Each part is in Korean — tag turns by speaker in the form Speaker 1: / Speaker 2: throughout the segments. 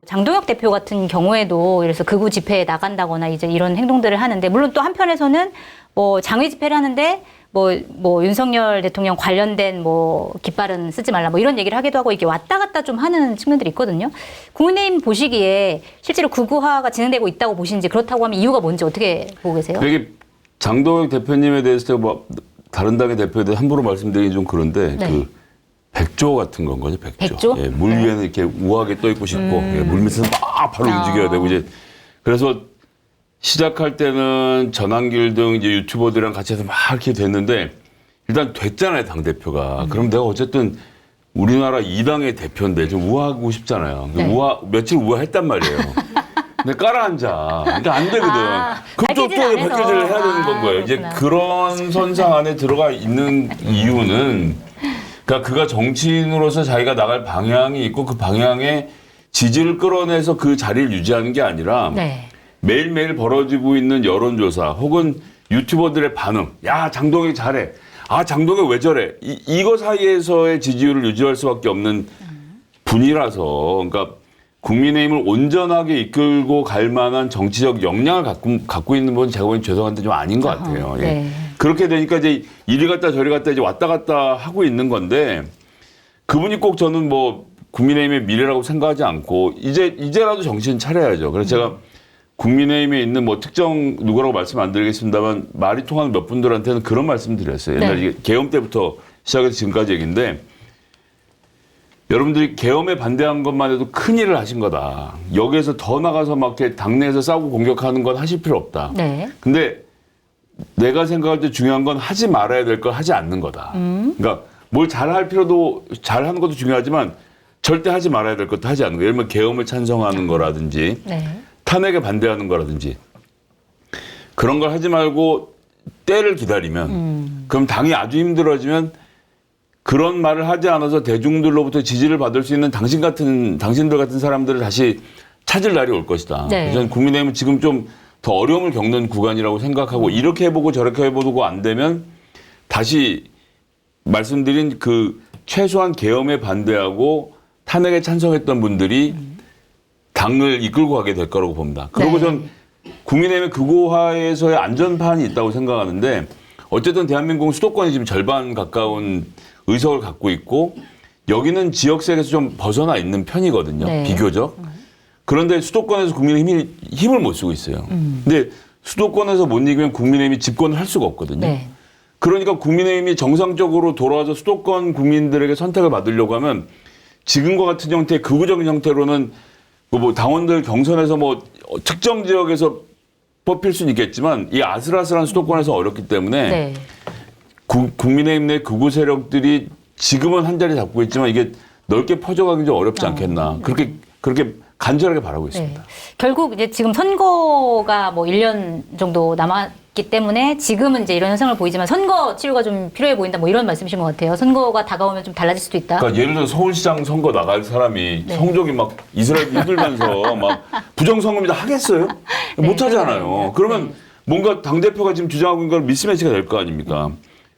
Speaker 1: 장동혁 대표 같은 경우에도 그래서 극우 집회에 나간다거나 이제 이런 행동들을 하는데, 물론 또 한편에서는 뭐 장외 집회를 하는데 뭐 윤석열 대통령 관련된 뭐 깃발은 쓰지 말라 뭐 이런 얘기를 하기도 하고, 이게 왔다 갔다 좀 하는 측면들이 있거든요. 국민의힘 보시기에 실제로 극우화가 진행되고 있다고 보시는지, 그렇다고 하면 이유가 뭔지 어떻게 보고 계세요?
Speaker 2: 이게 장동혁 대표님에 대해서 뭐 다른 당의 대표에 대해 함부로 말씀드리기 좀 그런데,
Speaker 1: 네.
Speaker 2: 그 백조 같은 건 거죠, 백조.
Speaker 1: 백조?
Speaker 2: 예, 물 위에는 이렇게 우아하게 떠 있고 싶고, 예, 물 밑에서 막 바로 움직여야 되고, 이제 그래서 시작할 때는 전환길 등 이제 유튜버들이랑 같이 해서 막 이렇게 됐는데, 일단 됐잖아요, 당대표가. 그럼 내가 어쨌든 우리나라 2당의 대표인데 좀 우아하고 싶잖아요.
Speaker 1: 네.
Speaker 2: 며칠 우아했단 말이에요. 근데 깔아앉아. 근데 안 되거든. 그럼 또
Speaker 1: 밝히질 안 해서.
Speaker 2: 밝혀질 해야 되는 건 거예요. 이제
Speaker 1: 그렇구나.
Speaker 2: 그런 선상 안에 들어가 있는 이유는, 그러니까 그가 정치인으로서 자기가 나갈 방향이 있고 그 방향에 지지를 끌어내서 그 자리를 유지하는 게 아니라,
Speaker 1: 네.
Speaker 2: 매일매일 벌어지고 있는 여론조사 혹은 유튜버들의 반응. 야, 장동혁이 잘해. 아, 장동혁 왜 저래. 이거 사이에서의 지지율을 유지할 수밖에 없는 분이라서, 그러니까 국민의힘을 온전하게 이끌고 갈 만한 정치적 역량을 갖고 있는 분, 제가 보기엔 죄송한데 좀 아닌 것 같아요. 예.
Speaker 1: 네.
Speaker 2: 그렇게 되니까 이제 이리 갔다 저리 갔다 이제 왔다 갔다 하고 있는 건데, 그분이 꼭 저는 뭐 국민의힘의 미래라고 생각하지 않고 이제라도 정신 차려야죠. 그래서 제가 국민의힘에 있는 뭐 특정 누구라고 말씀 안 드리겠습니다만, 말이 통하는 몇 분들한테는 그런 말씀 드렸어요. 옛날
Speaker 1: 네.
Speaker 2: 이게 계엄 때부터 시작해서 지금까지 얘기인데, 여러분들이 계엄에 반대한 것만 해도 큰일을 하신 거다. 여기에서 더 나가서 막 이렇게 당내에서 싸우고 공격하는 건 하실 필요 없다.
Speaker 1: 네.
Speaker 2: 근데 내가 생각할 때 중요한 건 하지 말아야 될 걸 하지 않는 거다. 그러니까 뭘 잘할 필요도, 잘하는 것도 중요하지만 절대 하지 말아야 될 것도 하지 않는 거. 예를 들면 계엄을 찬성하는 거라든지,
Speaker 1: 네.
Speaker 2: 탄핵에 반대하는 거라든지, 그런 걸 하지 말고 때를 기다리면, 그럼 당이 아주 힘들어지면 그런 말을 하지 않아서 대중들로부터 지지를 받을 수 있는 당신들 같은 사람들을 다시 찾을 날이 올 것이다.
Speaker 1: 네.
Speaker 2: 저는 국민의힘은 지금 좀 더 어려움을 겪는 구간이라고 생각하고, 이렇게 해보고 저렇게 해보고 안 되면 다시 말씀드린 그 최소한 계엄에 반대하고 탄핵에 찬성했던 분들이 당을 이끌고 가게 될 거라고 봅니다. 그리고
Speaker 1: 네.
Speaker 2: 전 국민의힘의 극우화에서의 안전판이 있다고 생각하는데, 어쨌든 대한민국은 수도권이 지금 절반 가까운 의석을 갖고 있고, 여기는 지역색에서 좀 벗어나 있는 편이거든요.
Speaker 1: 네.
Speaker 2: 비교적. 그런데 수도권에서 국민의힘이 힘을 못 쓰고 있어요. 근데 수도권에서 못 이기면 국민의힘이 집권을 할 수가 없거든요.
Speaker 1: 네.
Speaker 2: 그러니까 국민의힘이 정상적으로 돌아와서 수도권 국민들에게 선택을 받으려고 하면, 지금과 같은 형태의 극우적인 형태로는 뭐 당원들 경선에서 뭐 특정 지역에서 뽑힐 수는 있겠지만, 이 아슬아슬한 수도권에서 어렵기 때문에,
Speaker 1: 네.
Speaker 2: 국민의힘 내 극우 세력들이 지금은 한 자리 잡고 있지만 이게 넓게 퍼져가기 좀 어렵지 않겠나. 그렇게 간절하게 바라고 있습니다.
Speaker 1: 네. 결국 이제 지금 선거가 뭐 1년 정도 남았기 때문에 지금은 이제 이런 현상을 보이지만, 선거 치료가 좀 필요해 보인다, 뭐 이런 말씀이신 것 같아요. 선거가 다가오면 좀 달라질 수도 있다.
Speaker 2: 그러니까 예를 들어 서울시장 선거 나갈 사람이
Speaker 1: 네.
Speaker 2: 성적이 막 이스라엘 힘들면서 막 부정선거입니다 하겠어요?
Speaker 1: 네,
Speaker 2: 못 하잖아요. 그러면
Speaker 1: 네.
Speaker 2: 뭔가 당대표가 지금 주장하고 있는 건 미스매치가 될 거 아닙니까?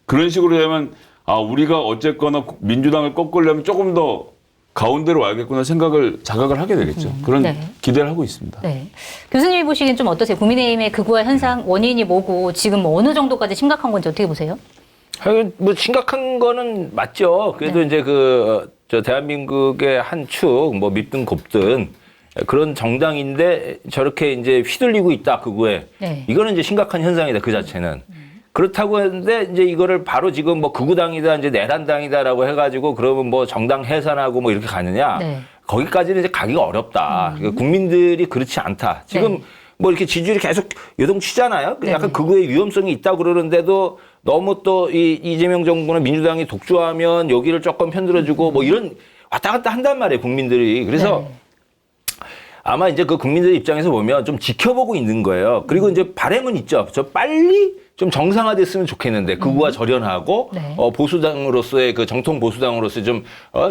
Speaker 2: 그런 식으로 되면, 아, 우리가 어쨌거나 민주당을 꺾으려면 조금 더 가운데로 와야겠구나 자각을 하게 되겠죠. 그런
Speaker 1: 네.
Speaker 2: 기대를 하고 있습니다.
Speaker 1: 네. 교수님이 보시기엔 좀 어떠세요? 국민의힘의 극우화 현상 원인이 뭐고, 지금 뭐 어느 정도까지 심각한 건지 어떻게 보세요?
Speaker 3: 하여간 뭐 심각한 거는 맞죠. 그래도
Speaker 1: 네.
Speaker 3: 이제 저 대한민국의 한 축, 뭐 밉든 곱든 그런 정당인데 저렇게 이제 휘둘리고 있다, 극우에.
Speaker 1: 네.
Speaker 3: 이거는 이제 심각한 현상이다, 그 자체는. 그렇다고 했는데 이제 이거를 바로 지금 뭐 극우당이다, 이제 내란당이다라고 해가지고 그러면 뭐 정당 해산하고 뭐 이렇게 가느냐?
Speaker 1: 네.
Speaker 3: 거기까지는 이제 가기가 어렵다. 그러니까 국민들이 그렇지 않다. 지금
Speaker 1: 네.
Speaker 3: 뭐 이렇게 지지율이 계속 요동치잖아요.
Speaker 1: 네.
Speaker 3: 약간 극우의 위험성이 있다고 그러는데도 너무 또 이재명 정부는 민주당이 독주하면 여기를 조금 편들어주고 뭐 이런 왔다 갔다 한단 말이에요, 국민들이. 그래서
Speaker 1: 네.
Speaker 3: 아마 이제 그 국민들 입장에서 보면 좀 지켜보고 있는 거예요. 그리고 이제 바람은 있죠. 저 빨리 좀 정상화됐으면 좋겠는데, 극우와 절연하고
Speaker 1: 네.
Speaker 3: 보수당으로서의 그 정통 보수당으로서 좀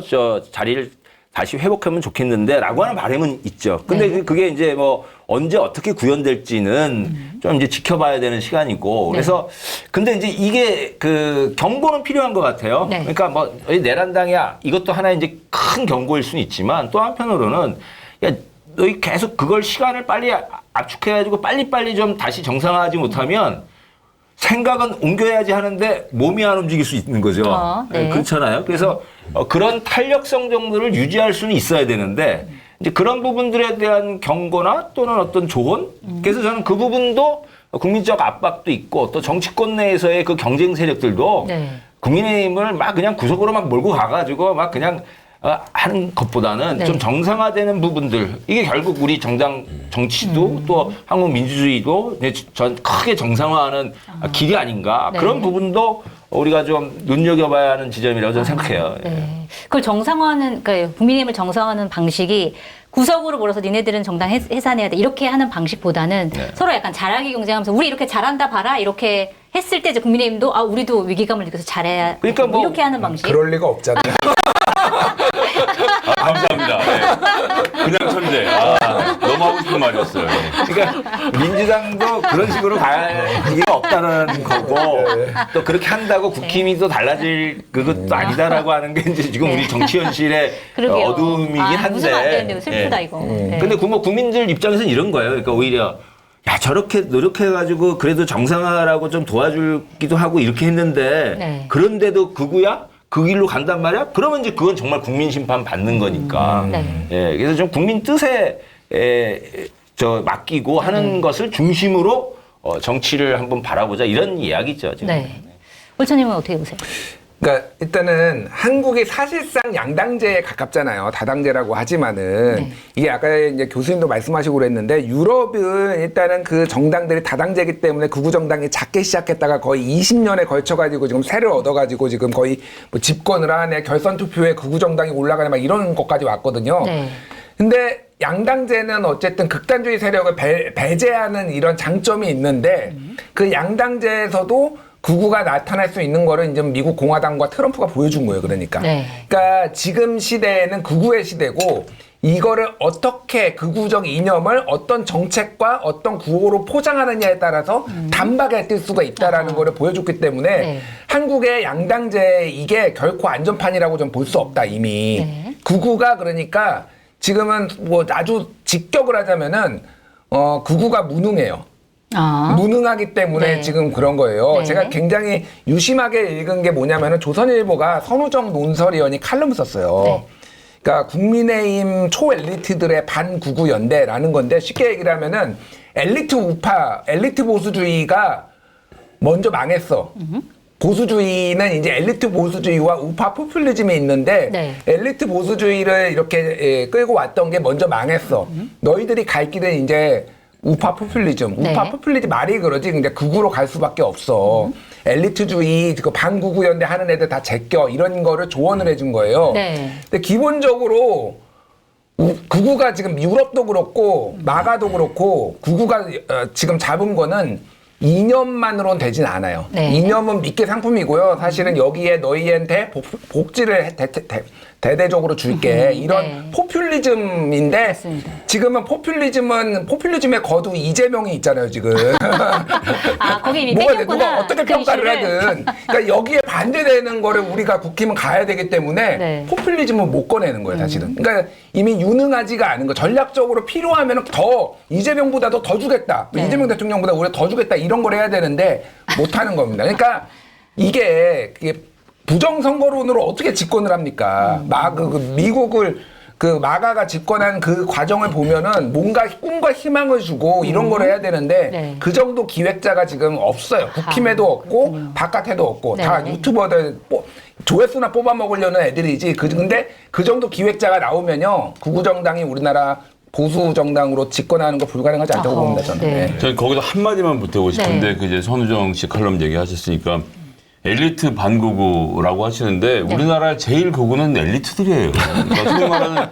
Speaker 3: 저 자리를 다시 회복하면 좋겠는데라고 하는 바람은 있죠. 근데 그게 이제 뭐 언제 어떻게 구현될지는 좀 이제 지켜봐야 되는 시간이고 그래서 근데 이제 이게 그 경고는 필요한 것 같아요.
Speaker 1: 네.
Speaker 3: 그러니까 뭐 내란당이야 이것도 하나의 이제 큰 경고일 수는 있지만 또 한편으로는 야 너희 계속 그걸 시간을 빨리 압축해가지고 빨리빨리 좀 다시 정상화하지 못하면 생각은 옮겨야지 하는데 몸이 안 움직일 수 있는 거죠.
Speaker 1: 네.
Speaker 3: 그렇잖아요. 그래서 그런 탄력성 정도를 유지할 수는 있어야 되는데 이제 그런 부분들에 대한 경고나 또는 어떤 조언. 그래서 저는 그 부분도 국민적 압박도 있고 또 정치권 내에서의 그 경쟁 세력들도
Speaker 1: 네.
Speaker 3: 국민의힘을 막 그냥 구석으로 막 몰고 가가지고 막 그냥 하는 것보다는
Speaker 1: 네.
Speaker 3: 좀 정상화되는 부분들 이게 결국 우리 정치도 또 한국 민주주의도 전 크게 정상화하는 길이 아닌가
Speaker 1: 네.
Speaker 3: 그런 부분도 우리가 좀 눈여겨봐야 하는 지점이라고 저는 생각해요.
Speaker 1: 네. 그걸 정상화하는, 그러니까 국민의힘을 정상화하는 방식이 구석으로 몰아서 니네들은 정당 해산해야 돼 이렇게 하는 방식보다는 서로 약간 잘하기 경쟁하면서 우리 이렇게 잘한다 봐라 이렇게 했을 때 이제 국민의힘도 아 우리도 위기감을 느껴서 잘해야
Speaker 3: 그러니까 뭐
Speaker 1: 이렇게 하는 방식.
Speaker 4: 그럴 리가 없잖아요.
Speaker 2: 감사합니다. 네. 그냥 천재. 너무 하고 싶은 말이었어요. 네.
Speaker 3: 그러니까 민주당도 그런 식으로 갈 이유가 없다는 거고 또 그렇게 한다고 국힘이 또 달라질 그것도 아니다라고 하는 게 이제 지금 우리 정치 현실의
Speaker 1: 그러게요.
Speaker 3: 어두움이긴 한데.
Speaker 1: 웃으면 안 되는데 슬프다
Speaker 3: 예.
Speaker 1: 이거. 네.
Speaker 3: 근데 뭐 국민들 입장에서는 이런 거예요. 그러니까 오히려 야 저렇게 노력해가지고 그래도 정상화라고 좀 도와주기도 하고 이렇게 했는데
Speaker 1: 네.
Speaker 3: 그런데도 극우야? 그 길로 간단 말이야? 그러면 이제 그건 정말 국민 심판 받는 거니까.
Speaker 1: 네.
Speaker 3: 예, 그래서 좀 국민 뜻에 맡기고 하는 것을 중심으로 정치를 한번 바라보자 이런 이야기죠. 지금.
Speaker 1: 네. 올천님은 어떻게 보세요?
Speaker 4: 그러니까 일단은 한국이 사실상 양당제에 가깝잖아요. 다당제라고 하지만은
Speaker 1: 네.
Speaker 4: 이게 아까 이제 교수님도 말씀하시고 그랬는데 유럽은 일단은 그 정당들이 다당제이기 때문에 극우 정당이 작게 시작했다가 거의 20년에 걸쳐가지고 지금 세를 얻어가지고 지금 거의 뭐 집권을 하네 결선 투표에 극우 정당이 올라가네 막 이런 것까지 왔거든요.
Speaker 1: 네.
Speaker 4: 근데 양당제는 어쨌든 극단주의 세력을 배제하는 이런 장점이 있는데 그 양당제에서도 극우가 나타날 수 있는 거를 이제 미국 공화당과 트럼프가 보여준 거예요. 그러니까.
Speaker 1: 네.
Speaker 4: 그러니까 지금 시대에는 극우의 시대고 이거를 어떻게 극우적 이념을 어떤 정책과 어떤 구호로 포장하느냐에 따라서 단박에 뜰 수가 있다라는 거를 보여줬기 때문에
Speaker 1: 네.
Speaker 4: 한국의 양당제 이게 결코 안전판이라고 좀 볼 수 없다 이미.
Speaker 1: 네.
Speaker 4: 극우가 그러니까 지금은 뭐 아주 직격을 하자면은 극우가 무능해요. 무능하기 때문에
Speaker 1: 네.
Speaker 4: 지금 그런 거예요.
Speaker 1: 네.
Speaker 4: 제가 굉장히 유심하게 읽은 게 뭐냐면은 조선일보가 선우정 논설위원이 칼럼을 썼어요.
Speaker 1: 네.
Speaker 4: 그러니까 국민의힘 초엘리트들의 반구구 연대라는 건데 쉽게 얘기를 하면은 엘리트 우파, 엘리트 보수주의가 먼저 망했어. 보수주의는 이제 엘리트 보수주의와 우파 포퓰리즘이 있는데
Speaker 1: 네.
Speaker 4: 엘리트 보수주의를 이렇게 끌고 왔던 게 먼저 망했어. 너희들이 갈 길은 이제 우파 포퓰리즘.
Speaker 1: 네.
Speaker 4: 우파 포퓰리즘 말이 그러지. 근데 극우로 갈 수밖에 없어. 엘리트주의, 그 반구구 연대 하는 애들 다 제껴. 이런 거를 조언을 해준 거예요.
Speaker 1: 네.
Speaker 4: 근데 기본적으로 극우가 지금 유럽도 그렇고 마가도 그렇고 극우가 지금 잡은 거는 이념만으로는 되진 않아요.
Speaker 1: 네.
Speaker 4: 이념은 미끼 상품이고요. 사실은 여기에 너희한테 복지를 대대적으로 줄게. 이런
Speaker 1: 네.
Speaker 4: 포퓰리즘인데
Speaker 1: 맞습니다.
Speaker 4: 지금은 포퓰리즘의 거두 이재명이 있잖아요. 지금.
Speaker 1: 거기 이미
Speaker 4: 뭐가
Speaker 1: 뺏겼구나.
Speaker 4: 누가 어떻게
Speaker 1: 그
Speaker 4: 평가를
Speaker 1: 이슈를.
Speaker 4: 하든 그러니까 여기에 반대되는 거를 우리가 국힘은 가야 되기 때문에
Speaker 1: 네.
Speaker 4: 포퓰리즘은 못 꺼내는 거예요 사실은. 그러니까 이미 유능하지가 않은 거. 전략적으로 필요하면 더 이재명보다도 더 주겠다.
Speaker 1: 네.
Speaker 4: 이재명 대통령보다 우리가 더 주겠다 이런 걸 해야 되는데 못하는 겁니다. 그러니까 이게 부정선거론으로 어떻게 집권을 합니까? 미국을 마가가 집권한 그 과정을 보면은 뭔가 꿈과 희망을 주고 이런 걸 해야 되는데
Speaker 1: 네.
Speaker 4: 그 정도 기획자가 지금 없어요. 국힘에도 없고 바깥에도 없고
Speaker 1: 네.
Speaker 4: 다 유튜버들 조회수나 뽑아 먹으려는 애들이지. 근데 그 정도 기획자가 나오면요 극우 정당이 우리나라 보수 정당으로 집권하는 거 불가능하지 않다고
Speaker 1: 어허,
Speaker 4: 봅니다. 저는.
Speaker 1: 네.
Speaker 4: 네.
Speaker 2: 저는 거기서 한마디만 보태고 싶은데
Speaker 1: 네.
Speaker 2: 그 이제 선우정 씨 칼럼 얘기하셨으니까 엘리트 반구구라고 하시는데 우리나라 제일 극우는 엘리트들이에요. 그러니까 소위 말하는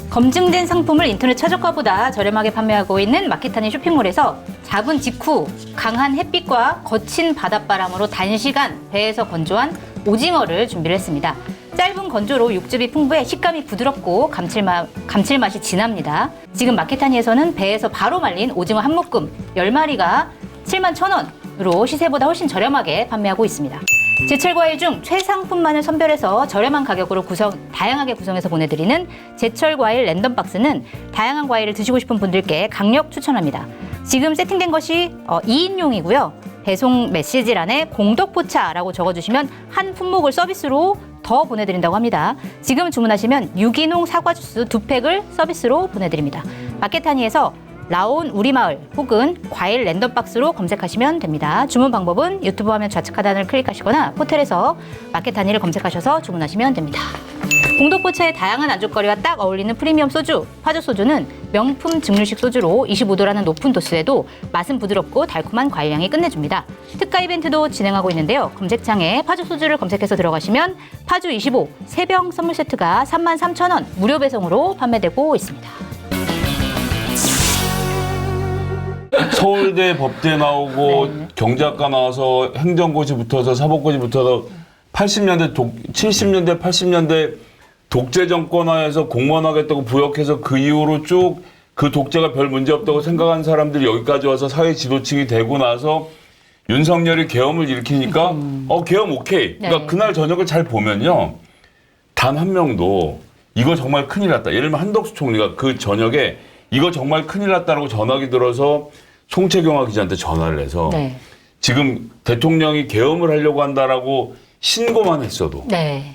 Speaker 1: 검증된 상품을 인터넷 최저가보다 저렴하게 판매하고 있는 마키타니 쇼핑몰에서 잡은 직후 강한 햇빛과 거친 바닷바람으로 단시간 배에서 건조한 오징어를 준비를 했습니다. 짧은 건조로 육즙이 풍부해 식감이 부드럽고 감칠맛이 진합니다. 지금 마케타니에서는 배에서 바로 말린 오징어 한 묶음 10마리가 71,000원으로 시세보다 훨씬 저렴하게 판매하고 있습니다. 제철 과일 중 최상품만을 선별해서 저렴한 가격으로 다양하게 구성해서 보내드리는 제철 과일 랜덤 박스는 다양한 과일을 드시고 싶은 분들께 강력 추천합니다. 지금 세팅된 것이 2인용이고요. 배송 메시지란에 공덕포차라고 적어주시면 한 품목을 서비스로 더 보내드린다고 합니다. 지금 주문하시면 유기농 사과 주스 2팩을 서비스로 보내드립니다. 마케타니에서 라온 우리마을 혹은 과일 랜덤박스로 검색하시면 됩니다. 주문 방법은 유튜브 화면 좌측 하단을 클릭하시거나 포털에서 마케타니를 검색하셔서 주문하시면 됩니다. 공덕포차의 다양한 안주거리와 딱 어울리는 프리미엄 소주, 파주 소주는 명품 증류식 소주로 25도라는 높은 도수에도 맛은 부드럽고 달콤한 과일향이 끝내줍니다. 특가 이벤트도 진행하고 있는데요. 검색창에 파주 소주를 검색해서 들어가시면 파주 25 3병 선물 세트가 33,000원 무료 배송으로 판매되고 있습니다.
Speaker 2: 서울대 법대 나오고
Speaker 1: 네.
Speaker 2: 경제학과 나와서 행정고시 붙어서 사법고시 붙어서 80년대 70년대 80년대 독재 정권 하에서 공무원 하겠다고 부역해서 그 이후로 쭉 그 독재가 별 문제 없다고 생각한 사람들이 여기까지 와서 사회 지도층이 되고 나서 윤석열이 계엄을 일으키니까 계엄 오케이. 그러니까
Speaker 1: 네.
Speaker 2: 그날 저녁을 잘 보면요. 단 한 명도 이거 정말 큰일 났다. 예를 들면 한덕수 총리가 그 저녁에 이거 정말 큰일 났다라고 전화기 들어서 송채경화 기자한테 전화를 해서
Speaker 1: 네.
Speaker 2: 지금 대통령이 계엄을 하려고 한다라고 신고만 했어도
Speaker 1: 네.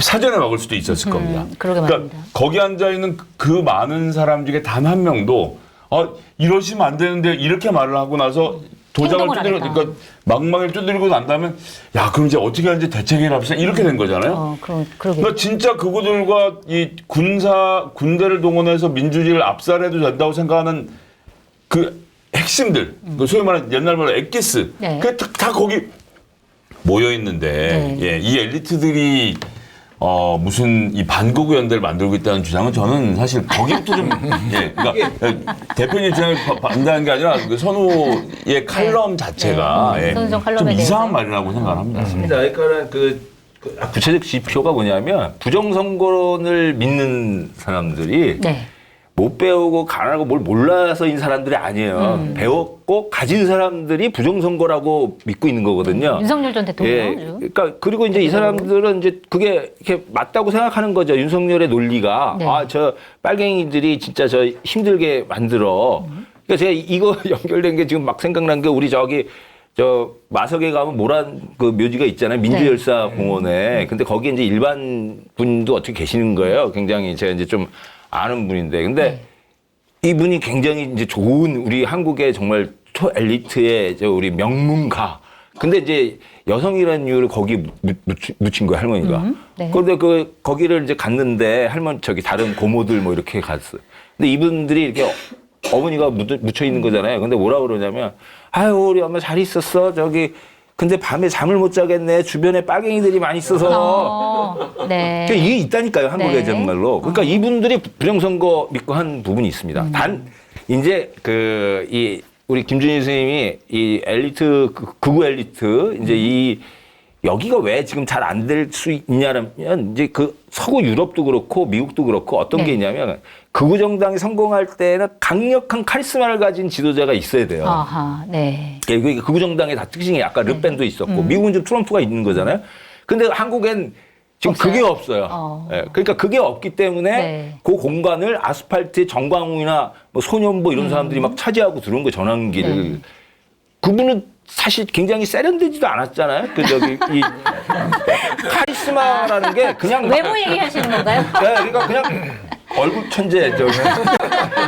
Speaker 2: 사전에 막을 수도 있었을 겁니다.
Speaker 1: 그러게 말입니다.
Speaker 2: 거기 앉아 있는 그 많은 사람 중에 단 한 명도 이러시면 안 되는데 이렇게 말을 하고 나서 도장을
Speaker 1: 행동을
Speaker 2: 두드려
Speaker 1: 하겠다.
Speaker 2: 그러니까 망망을 두드리고 난 다음에 야 그럼 이제 어떻게 하는지 대책을 합시다 이렇게 된 거잖아요.
Speaker 1: 그러게.
Speaker 2: 그러니까 진짜 그분들과 이 군대를 동원해서 민주주의를 압살해도 된다고 생각하는 그 핵심들, 그 소위 말하는 옛날 말로 엑기스,
Speaker 1: 네.
Speaker 2: 그게 다 거기 모여 있는데,
Speaker 1: 네.
Speaker 2: 예, 이 엘리트들이 무슨 이 반극우 연대를 만들고 있다는 주장은 저는 사실 거기부터 좀, 예, 그러니까 대표님 주장을 반대하는 게 아니라 그 선우의 칼럼 자체가
Speaker 1: 네.
Speaker 2: 예,
Speaker 1: 선우정 칼럼에
Speaker 2: 좀
Speaker 1: 대해서.
Speaker 2: 이상한 말이라고 생각합니다.
Speaker 3: 맞습니다. 그러니까 그 구체적 지표가 뭐냐면 부정선거론을 믿는 사람들이
Speaker 1: 네.
Speaker 3: 못 배우고 가난하고 뭘 몰라서인 사람들이 아니에요. 배웠고 가진 사람들이 부정선거라고 믿고 있는 거거든요.
Speaker 1: 윤석열 전 대통령.
Speaker 3: 예, 그러니까 그리고 이제 이 사람들은 이제 그게 이렇게 맞다고 생각하는 거죠. 윤석열의 논리가
Speaker 1: 네.
Speaker 3: 저 빨갱이들이 진짜 저 힘들게 만들어. 그러니까 제가 이거 연결된 게 지금 막 생각난 게 우리 저 마석에 가면 모란 그 묘지가 있잖아요. 민주열사 공원에. 근데 거기에 이제 일반 분도 어떻게 계시는 거예요. 굉장히 제가 이제 좀 아는 분인데. 근데 이분이 굉장히 이제 좋은 우리 한국의 정말 초엘리트의 우리 명문가. 근데 이제 여성이라는 이유를 거기 묻힌 거야, 할머니가.
Speaker 1: 네.
Speaker 3: 그런데 거기를 이제 갔는데 할머니 다른 고모들 뭐 이렇게 갔어. 근데 이분들이 이렇게 어머니가 묻혀 있는 거잖아요. 근데 뭐라 그러냐면 아유, 우리 엄마 잘 있었어. 근데 밤에 잠을 못 자겠네. 주변에 빨갱이들이 많이 있어서.
Speaker 1: 네.
Speaker 3: 그러니까 이게 있다니까요, 한국에
Speaker 1: 네.
Speaker 3: 정말로. 그러니까 이분들이 부정선거 믿고 한 부분이 있습니다. 단, 이제 우리 김준일 선생님이 이 엘리트, 극우 엘리트, 이제 여기가 왜 지금 잘 안 될 수 있냐면, 이제 서구 유럽도 그렇고 미국도 그렇고 어떤
Speaker 1: 네.
Speaker 3: 게 있냐면, 극우 정당이 성공할 때는 강력한 카리스마를 가진 지도자가 있어야 돼요.
Speaker 1: 아하, 네.
Speaker 3: 그게 극우 정당의 다 특징이 아까 르펜도 있었고, 미국은 좀 트럼프가 있는 거잖아요. 근데 한국엔 지금
Speaker 1: 없어요?
Speaker 3: 그게 없어요. 예, 그러니까 그게 없기 때문에
Speaker 1: 네.
Speaker 3: 그 공간을 아스팔트에 정광훈이나 뭐 소년보 이런 사람들이 막 차지하고 들어온 거 전환기를.
Speaker 1: 네.
Speaker 3: 그분은 사실 굉장히 세련되지도 않았잖아요. 이 카리스마라는 게 그냥 막-
Speaker 1: 외모 얘기하시는 건가요?
Speaker 3: 네, 그러니까 그냥 얼굴 천재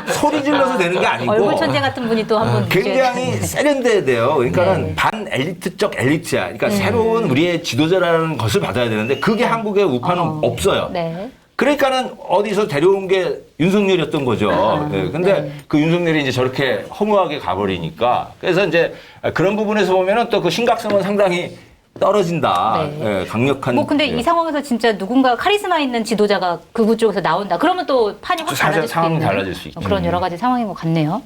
Speaker 3: 소리 질러서 되는 게 아니고
Speaker 1: 얼굴 천재 같은 분이 또 한 분.
Speaker 3: 굉장히 세련돼야 돼요. 그러니까는
Speaker 1: 네.
Speaker 3: 반 엘리트적 엘리트야. 그러니까 새로운 우리의 지도자라는 것을 받아야 되는데 그게 한국의 우파는 없어요.
Speaker 1: 네.
Speaker 3: 그러니까는 어디서 데려온 게 윤석열이었던 거죠. 네. 근데
Speaker 1: 네.
Speaker 3: 그 윤석열이 이제 저렇게 허무하게 가버리니까 그래서 이제 그런 부분에서 보면은 또 그 심각성은 상당히 떨어진다.
Speaker 1: 네.
Speaker 3: 예, 강력한.
Speaker 1: 뭐 근데
Speaker 3: 예.
Speaker 1: 이 상황에서 진짜 누군가 카리스마 있는 지도자가 극우 쪽에서 나온다. 그러면 또 판이 확
Speaker 3: 사실
Speaker 1: 달라질 수
Speaker 3: 상황이
Speaker 1: 있는
Speaker 3: 달라질 수 있죠.
Speaker 1: 그런 여러 가지 상황인 것 같네요.